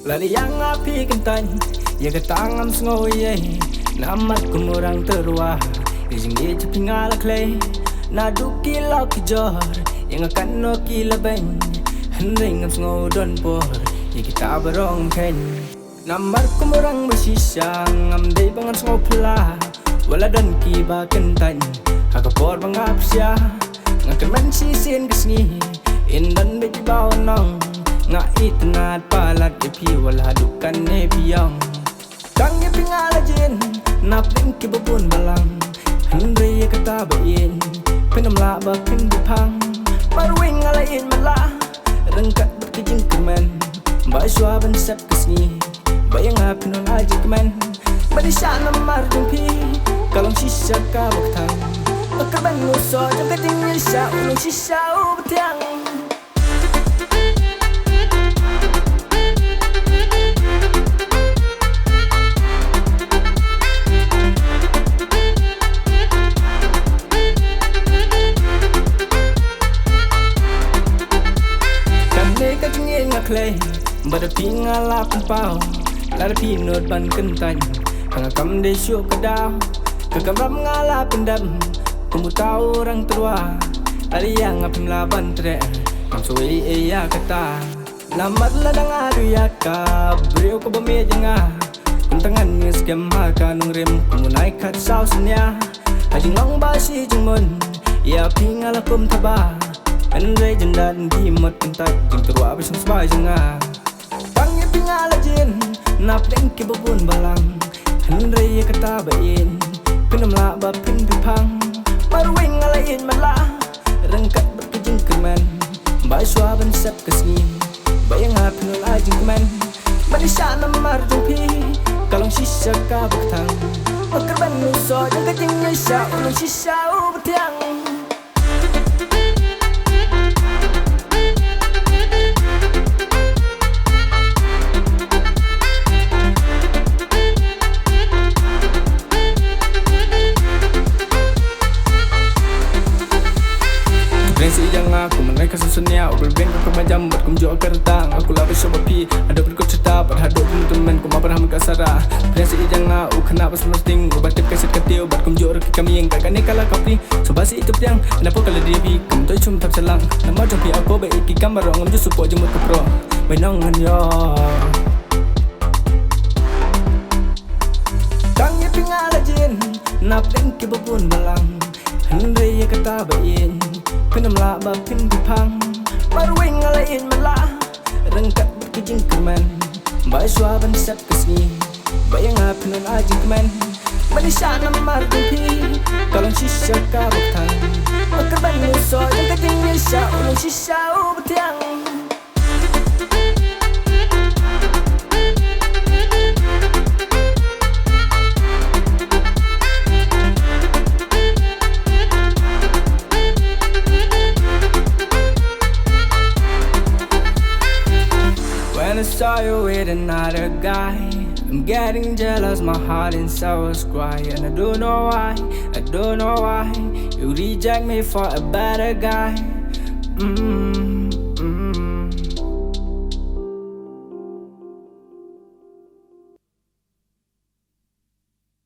Lari yang api kentan, ya ketangam sngew ye. Namar kumurang terwah, jing cepingal clay. Naduh kilau kijor, yang akan no kila beng. Hynrei ngam sngew don por, ya kita berong kane. Namar kumurang bersisa, ngam day bangan sngew pula. Wala don kiba kentan, hakapor bangap sia. Ngakan mensisin kesni, indan beji bawa nong. Nga itnat palat epi wal haduh kane piang. Tang ye pingala jin, nap ling ki babun balang. Hynrei ye katta bain, penam la ba pin bipang. Marwing ngalain mala, rengkat berkejing kemen. Ba shwa ban sep kesni, bayang apin on aji kemen. Badisha namar jumpi, kalong shisha ka baktang. Akaban nguso jang kating nyesha, ulung shisha ubetiang. Clay, bada pinga la pau, lara pinot ban kentan, hanga kam de syuk kedau, kekam ram ngala pendam, kamu tahu orang tua, lari yang apim laban tre, kam suwi ya kata, namat ladang aduh ya ka, beriu ko bame jenga, kuntangan ni scam haka nongrum, kamu naik khatsaw synnia, hajing long basi jingmun, ya pinga la kum taba. Hynrei jendan dimot kentat jing terwa bisang sebai jenga. Tang ye pingala jin, nap ling ki babun balang. Hynrei ye katta bain, penam la ba pin bipang. Marwing ngalain mala, rengkat berkejing kemen. Ba shwa ban sep kesni, bayang apin ul ajing kemen. Badisha namar jumpi, kalong shisha ka baktang. Makarban nuso jang kejing nyesha, ulung shisha ubetiang. Aku menaikkan susunnya, ubel beng aku macam buat kum jual kertang. Aku labis sama pi, ada berikut cerita, berhaduh teman-teman ku mabraham kasara. Prinsip ijang aku kena pas melosting, ubat tip kasih ketiu, buat kum jual reki kami yang kakak ni kalah kapri. Sebasi itu tiang, kenapa kalau dia bi, kum tu cuma tak selang. Nama jompi aku baik iki gambar orang tu support jemut ke pro, benangan yo. Tang ye pingala jin, nap ling ki babun balang. Hynrei ye katta bain, penam la ba pin bipang. Marwing ngalain mala, rengkat berkejing kemen. Ba shwa ban sep kesni, bayang apin on ajing kemen. Badisha namar jumpi, kalong shisha ka baktang. Makarban nguso jang kating nyesha, ulung shisha ubetiang. When I saw you with another guy, I'm getting jealous, my heart inside was crying. I don't know why you reject me for a better guy.